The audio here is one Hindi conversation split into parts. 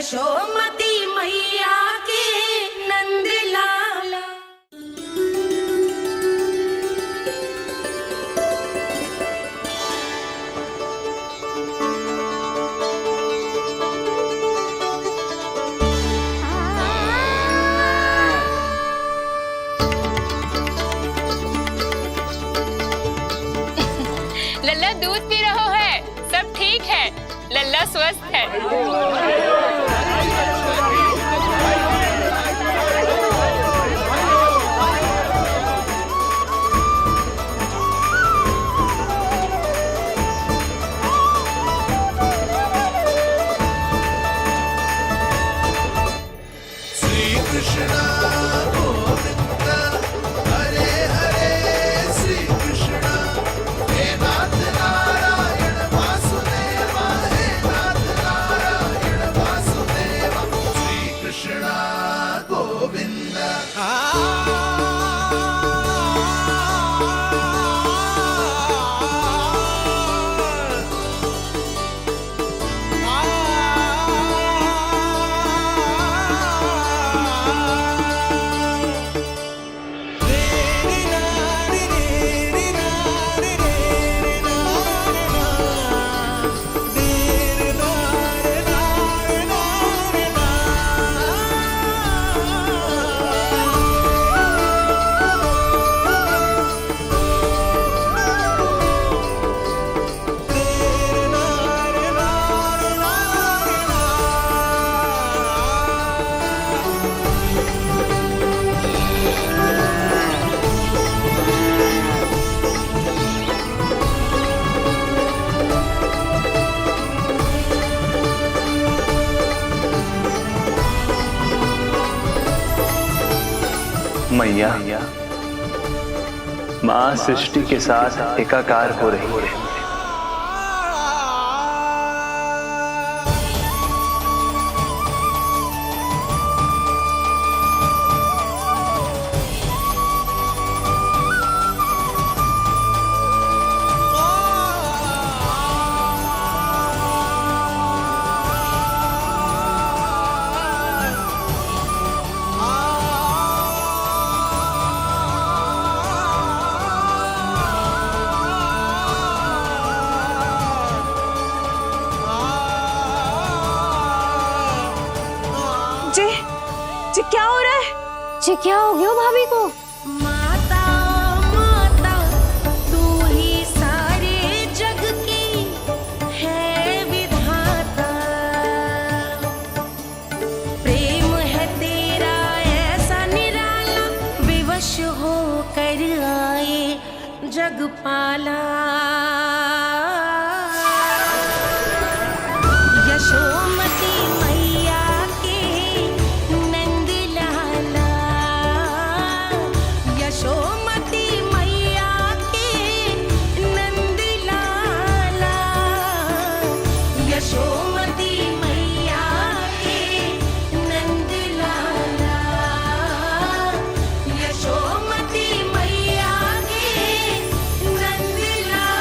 यशोमती मैया के नंद लाला। लल्ला दूध पी रहा है, सब ठीक है, लल्ला स्वस्थ है। मैया, माँ सृष्टि के साथ एकाकार हो रही है। जी क्या हो रहा है? जी क्या हो गया भाभी को? माता माता तू ही सारे जग की है विधाता, प्रेम है तेरा ऐसा निराला, विवश हो कर आए जगपाला। यशोमती मैया के नंद लाला, यशोमती मैया के नंद लाला, यशोमती मैया के नंद लाला, यशोमती मैया के नंद लाला।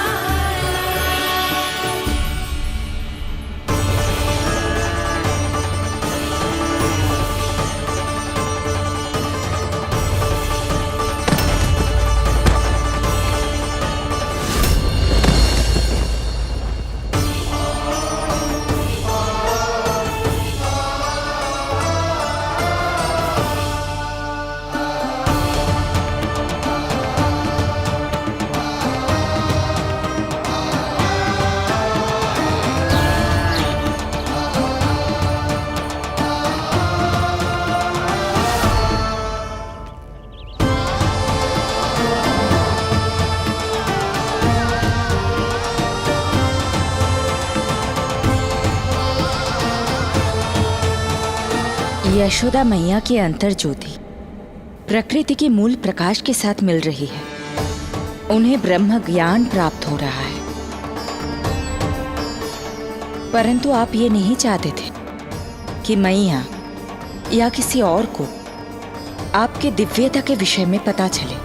यशोदा मैया की अंतर ज्योति प्रकृति के मूल प्रकाश के साथ मिल रही है। उन्हें ब्रह्म ज्ञान प्राप्त हो रहा है, परंतु आप ये नहीं चाहते थे कि मैया या किसी और को आपके दिव्यता के विषय में पता चले।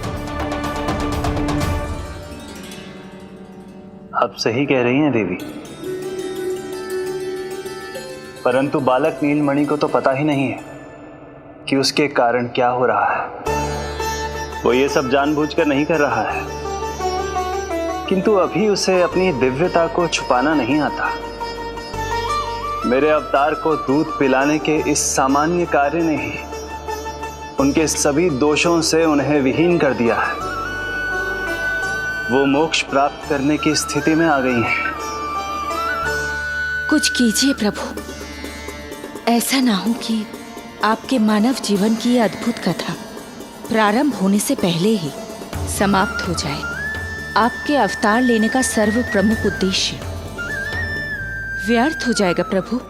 आप सही कह रही हैं देवी, परंतु बालक नीलमणि को तो पता ही नहीं है कि उसके कारण क्या हो रहा है। वो ये सब जानबूझकर नहीं कर रहा है, किंतु अभी उसे अपनी दिव्यता को छुपाना नहीं आता। मेरे अवतार को दूध पिलाने के इस सामान्य कार्य ने ही उनके सभी दोषों से उन्हें विहीन कर दिया है। वो मोक्ष प्राप्त करने की स्थिति में आ गई हैं। कुछ कीजिए प्रभु, ऐसा ना हो कि आपके मानव जीवन की यह अद्भुत कथा प्रारंभ होने से पहले ही समाप्त हो जाए। आपके अवतार लेने का सर्व प्रमुख उद्देश्य व्यर्थ हो जाएगा प्रभु।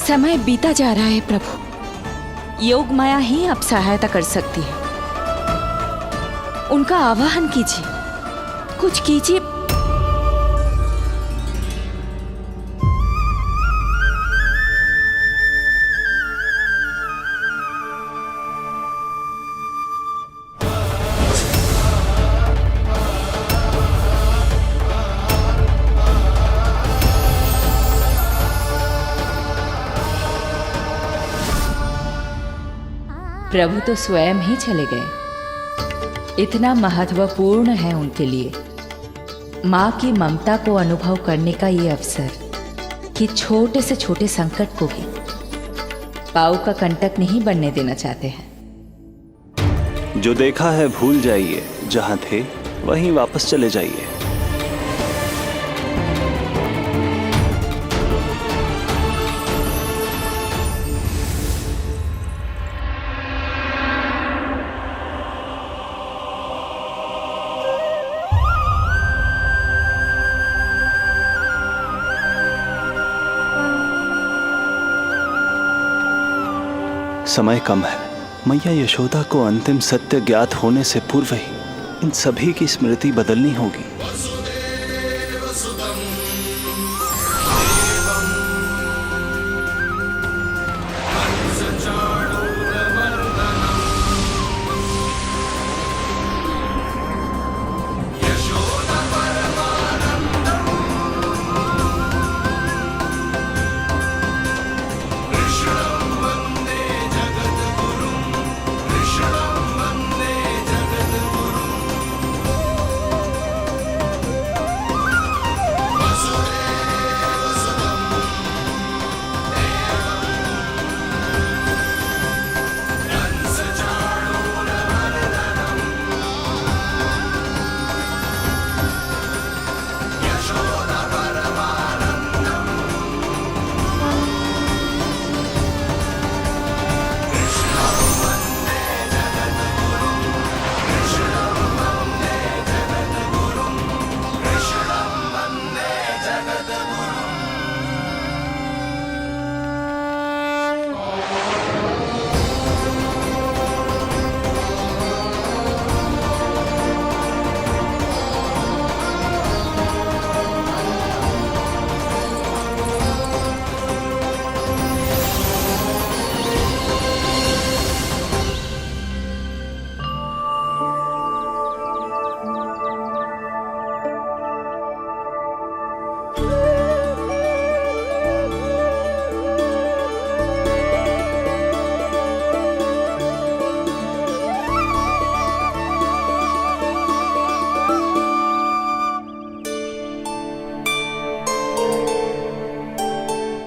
समय बीता जा रहा है प्रभु, योग माया ही अब सहायता कर सकती है। उनका आवाहन कीजिए, कुछ कीजिए। प्रभु तो स्वयं ही चले गए। इतना महत्वपूर्ण है उनके लिए माँ की ममता को अनुभव करने का ये अवसर कि छोटे से छोटे संकट को भी पाँव का कंटक नहीं बनने देना चाहते हैं। जो देखा है भूल जाइए, जहां थे वहीं वापस चले जाइए। समय कम है। मैया यशोदा को अंतिम सत्य ज्ञात होने से पूर्व ही इन सभी की स्मृति बदलनी होगी।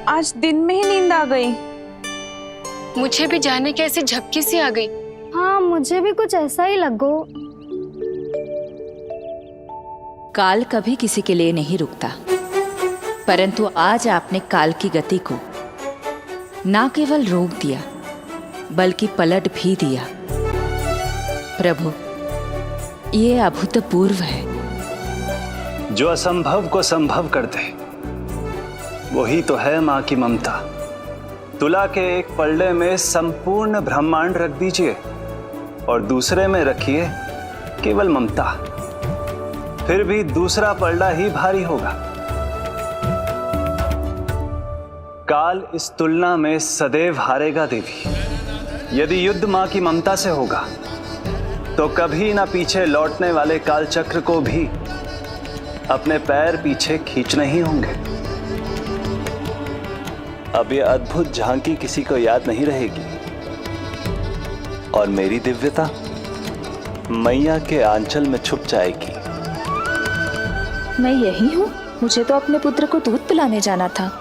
आज दिन में ही नींद आ गई। मुझे भी जाने की ऐसी झपकी सी आ गई। हाँ, मुझे भी कुछ ऐसा ही लगो। काल कभी किसी के लिए नहीं रुकता, परंतु आज आपने काल की गति को ना केवल रोक दिया बल्कि पलट भी दिया। प्रभु, ये अभूतपूर्व है। जो असंभव को संभव कर दे वही तो है माँ की ममता। तुला के एक पल्ले में संपूर्ण ब्रह्मांड रख दीजिए और दूसरे में रखिए केवल ममता, फिर भी दूसरा पल्ला ही भारी होगा। काल इस तुलना में सदैव हारेगा देवी। यदि युद्ध माँ की ममता से होगा तो कभी ना पीछे लौटने वाले काल चक्र को भी अपने पैर पीछे खींचने ही होंगे। अब ये अद्भुत झांकी किसी को याद नहीं रहेगी और मेरी दिव्यता मैया के आंचल में छुप जाएगी। मैं यही हूँ। मुझे तो अपने पुत्र को दूध पिलाने जाना था।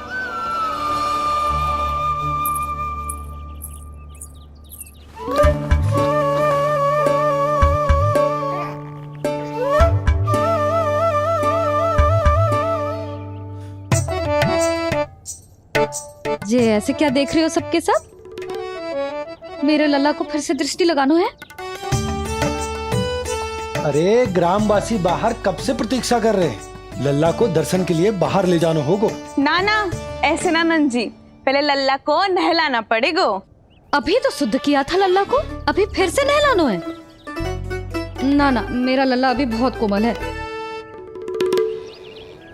ये ऐसे क्या देख रहे हो सबके सब? मेरे लल्ला को फिर से दृष्टि लगाना है? अरे ग्रामवासी बाहर कब से प्रतीक्षा कर रहे हैं। लल्ला को दर्शन के लिए बाहर ले जाना होगा। ना ना, ऐसे ना नंद जी, पहले लल्ला को नहलाना पड़ेगा। अभी तो शुद्ध किया था लल्ला को, अभी फिर से नहलाना है? ना ना, मेरा लल्ला अभी बहुत कोमल है।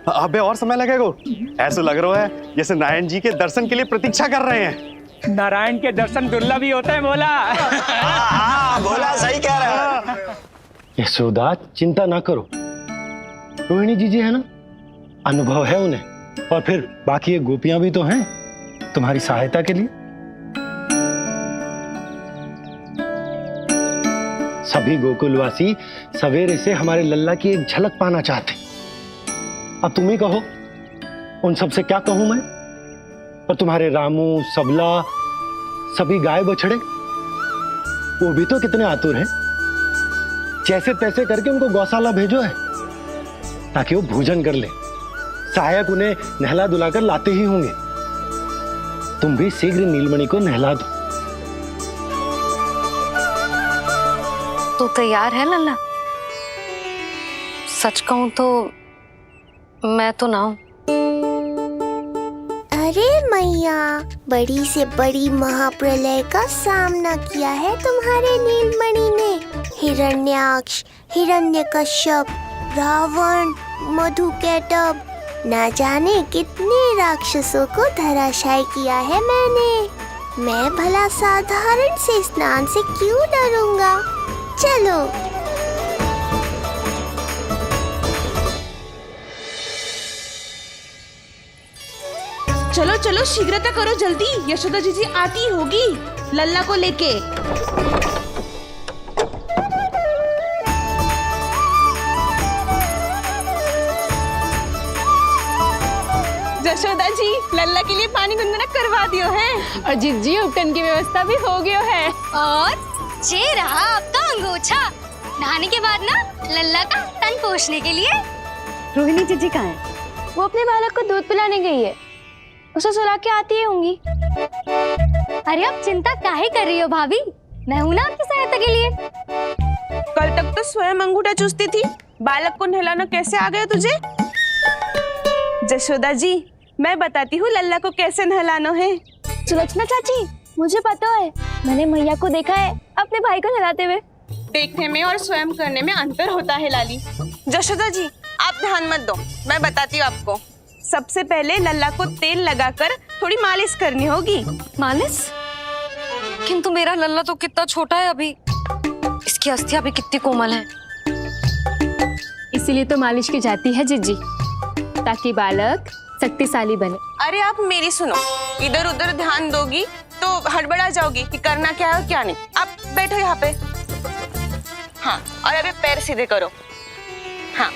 अबे और समय लगेगा। ऐसा लग रहा है जैसे नारायण जी के दर्शन के लिए प्रतीक्षा कर रहे हैं। नारायण के दर्शन दुर्लभ ही होते हैं। बोला बोला सही कह रहा है। यशोदा चिंता ना करो, रोहिणी जी है ना, अनुभव है उन्हें, और फिर बाकी ये गोपियां भी तो हैं तुम्हारी सहायता के लिए। सभी गोकुलवासी सवेरे से हमारे लल्ला की एक झलक पाना चाहते। अब तुम ही कहो, उन सब से क्या कहूं मैं? और तुम्हारे रामू, सबला, सभी गाय बछड़े, वो भी तो कितने आतुर हैं। जैसे तैसे करके उनको गौशाला भेजो है ताकि वो भोजन कर ले। सहायक उन्हें नहला धुलाकर लाते ही होंगे। तुम भी शीघ्र नीलमणि को नहला दो। तू तैयार है लल्ला? सच कहूं तो मैं तो ना हूं। अरे मैया, बड़ी से बड़ी महाप्रलय का सामना किया है तुम्हारे नीलमणि ने। हिरण्याक्ष, हिरण्यकश्यप, रावण, मधुकैटभ, ना जाने कितने राक्षसों को धराशायी किया है मैंने। मैं भला साधारण से स्नान से क्यों डरूंगा? चलो। चलो चलो, शीघ्रता करो जल्दी, यशोदा जी आती होगी लल्ला को लेके। यशोदा जी, लल्ला के लिए पानी गुनगुना करवा दियो है। और जिज्जी उपटन की व्यवस्था भी हो गयो है। और ये रहा आपका अंगोछा, नहाने के बाद ना लल्ला का तन पोंछने के लिए। रोहिणी जीजी कहाँ है? वो अपने बालक को दूध पिलाने गई है, उसे सुला के आती ही होंगी। अरे आप चिंता काहे कर रही हो भाभी, मैं हूं ना आपकी सहायता के लिए। कल तक तो स्वयं अंगूठा चूसती थी, बालक को नहलाना कैसे आ गया तुझे? यशोदा जी, मैं बताती हूँ लल्ला को कैसे नहलाना है। सुलक्षणा चाची, मुझे पता है, मैंने मैया को देखा है अपने भाई को नहलाते हुए। देखने में और स्वयं करने में अंतर होता है लाली। यशोदा जी, आप ध्यान मत दो, मैं बताती हूँ आपको। सबसे पहले लल्ला को तेल लगाकर थोड़ी मालिश करनी होगी। मालिश? किंतु मेरा लल्ला तो कितना छोटा है अभी, इसकी अस्थियां भी कितनी कोमल है। इसीलिए तो मालिश की जाती है जिज्जी, ताकि बालक शक्तिशाली बने। अरे आप मेरी सुनो, इधर उधर ध्यान दोगी तो हड़बड़ा जाओगी कि करना क्या है और क्या नहीं। आप बैठो यहाँ पे। हाँ, और अभी पैर सीधे करो। हाँ,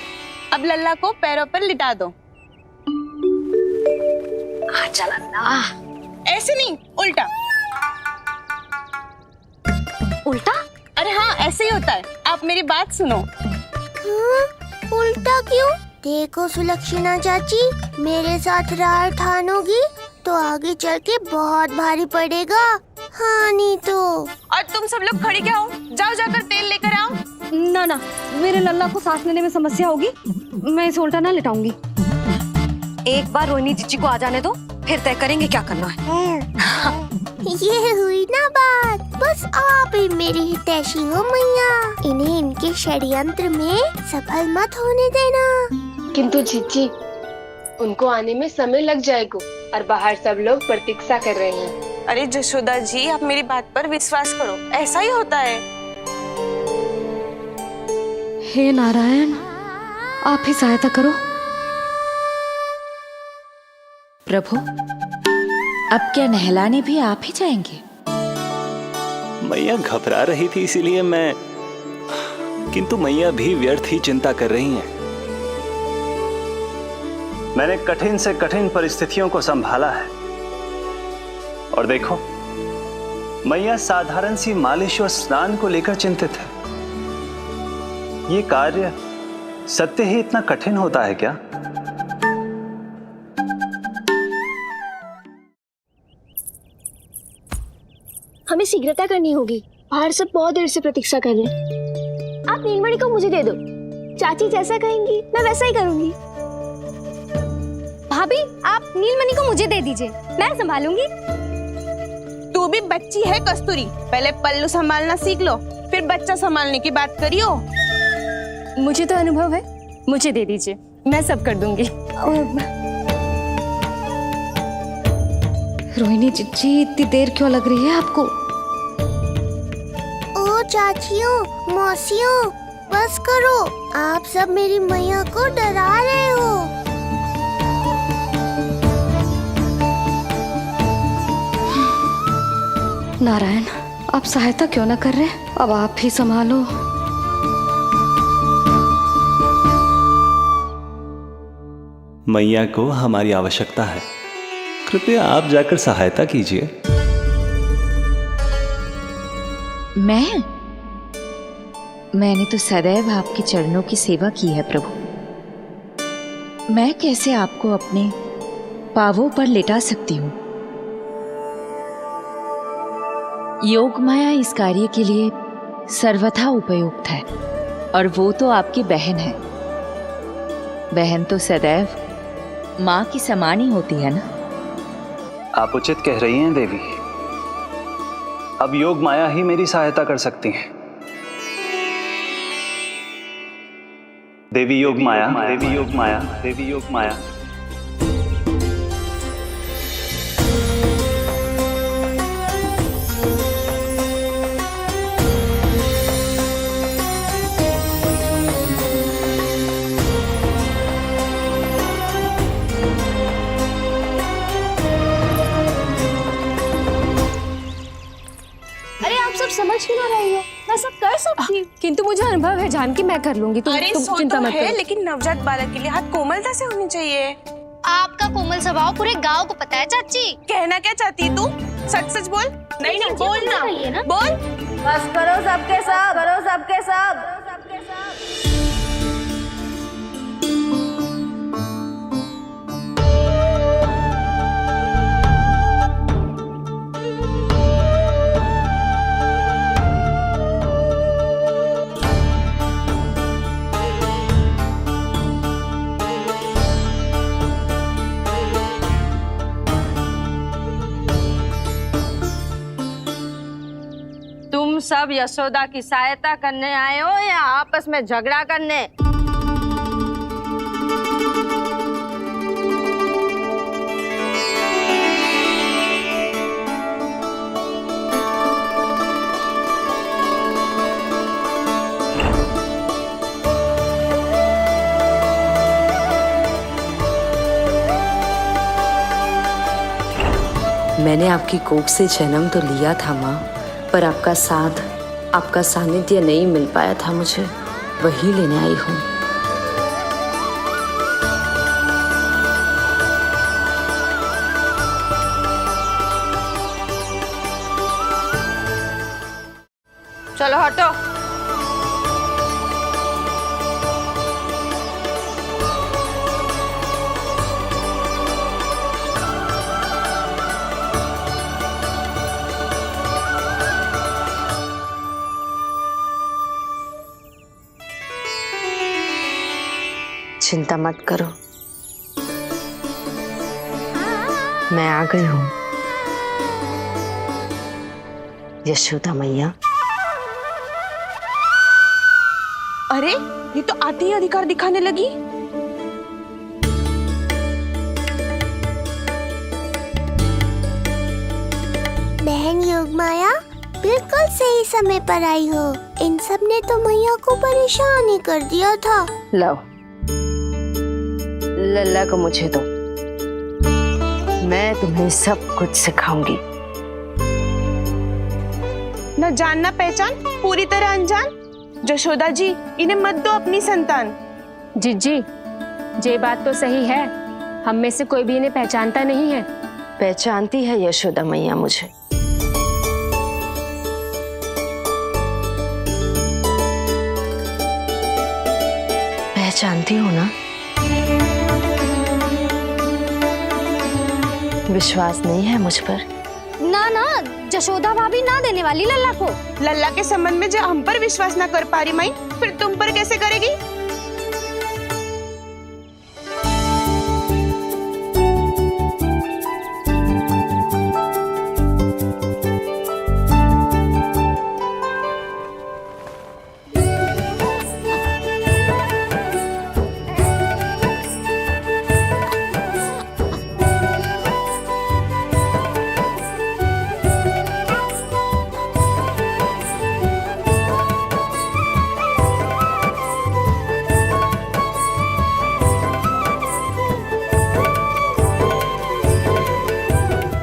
अब लल्ला को पैरों पर लिटा दो। ऐसे नहीं, उल्टा। उल्टा? अरे हाँ, ऐसे ही होता है। आप मेरी बात सुनो। हाँ, उल्टा क्यों? देखो सुलक्षणा चाची, मेरे साथ रार ठानोगी तो आगे चल के बहुत भारी पड़ेगा। हाँ नहीं तो। और तुम सब लोग खड़े क्या हो? जाओ जाकर तेल लेकर आओ। ना ना, मेरे लल्ला को सांस लेने में समस्या होगी, मैं इसे उल्टा ना लिटाऊंगी। एक बार रोहिणी जीजी को आ जाने दो, फिर तय करेंगे क्या करना है। ये हुई ना बात। बस आप ही मेरी हितैषी हो मैया, इन्हें इनके षड्यंत्र में सफल मत होने देना। किंतु जीजी, उनको आने में समय लग जाएगा और बाहर सब लोग प्रतीक्षा कर रहे हैं। अरे यशोदा जी, आप मेरी बात पर विश्वास करो, ऐसा ही होता है। हे नारायण, आप ही सहायता करो। प्रभु, अब क्या नहलाने भी आप ही जाएंगे? मैया घबरा रही थी इसीलिए मैं, किंतु मैया भी व्यर्थ ही चिंता कर रही हैं। मैंने कठिन से कठिन परिस्थितियों को संभाला है और देखो, मैया साधारण सी मालिश और स्नान को लेकर चिंतित है। ये कार्य सत्य ही इतना कठिन होता है क्या? हमें शीघ्रता करनी होगी, बाहर सब बहुत देर से प्रतीक्षा कर रहे हैं। आप नीलमणि को मुझे दे दो, चाची जैसा कहेंगी मैं वैसा ही करूंगी। भाभी, आप नीलमणि को मुझे दे दीजिए, मैं संभालूंगी। तू भी बच्ची है कस्तूरी, पहले पल्लू संभालना सीख लो, फिर बच्चा संभालने की बात करियो। मुझे तो अनुभव है, मुझे दे दीजिए, मैं सब कर दूंगी। रोहिणी जी, इतनी देर क्यों लग रही है आपको? ओ चाचियों, मौसियों, बस करो, आप सब मेरी मैया को डरा रहे हो। नारायण, आप सहायता क्यों ना कर रहे? अब आप ही संभालो। मैया को हमारी आवश्यकता है, कृपया आप जाकर सहायता कीजिए। मैंने तो सदैव आपके चरणों की सेवा की है प्रभु। मैं कैसे आपको अपने पांवों पर लेटा सकती हूँ? योग माया इस कार्य के लिए सर्वथा उपयुक्त है, और वो तो आपकी बहन है। बहन तो सदैव माँ की समान ही होती है ना। आप उचित कह रही हैं देवी, अब योग माया ही मेरी सहायता कर सकती हैं। देवी योग माया, देवी योग माया, देवी योग माया। समझ क्यों ना रही हो? मैं सब कर सकती हूँ। किंतु मुझे अनुभव है जानकी, मैं कर लूंगी। तुम चिंता मत करो। लेकिन नवजात बालक के लिए हाथ कोमलता से होनी चाहिए। आपका कोमल स्वभाव पूरे गांव को पता है चाची। कहना क्या चाहती है तू? सच सच बोल। नहीं नहीं, बोल ना, बोल। बस करो सबके सब, करो सबके सब। तुम सब यशोदा की सहायता करने आए हो या आपस में झगड़ा करने? मैंने आपकी कोख से जन्म तो लिया था माँ, पर आपका साथ, आपका सानिध्य नहीं मिल पाया था मुझे, वही लेने आई हूँ। चलो हटो। चिंता मत करो, मैं आ गई हूँ। यशोदा मैया। अरे, ये तो आते ही अधिकार दिखाने लगी। बहन योगमाया, बिल्कुल सही समय पर आई हो। इन सब ने तो मैया को परेशान ही कर दिया था। लो, लल्ला को मुझे दो, मैं तुम्हें सब कुछ सिखाऊंगी। न जान न पहचान, पूरी तरह अनजान। जशोदा जी, इन्हें मत दो अपनी संतान। जीजी, ये बात तो सही है, हम में से कोई भी इन्हें पहचानता नहीं है। पहचानती है यशोदा मैया मुझे। पहचानती हो ना? विश्वास नहीं है मुझ पर? ना ना, जशोदा भाभी ना देने वाली लल्ला को। लल्ला के संबंध में जो हम पर विश्वास ना कर पा रही माई, फिर तुम पर कैसे करेगी?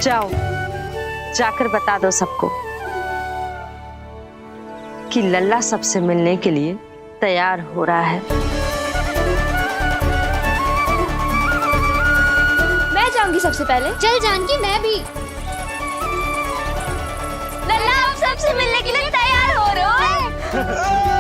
जाओ, जाकर बता दो सबको कि लल्ला सबसे मिलने के लिए तैयार हो रहा है। मैं जाऊंगी सबसे पहले। चल जानकी, मैं भी। लल्ला आप सबसे मिलने के लिए तैयार हो रहे हो?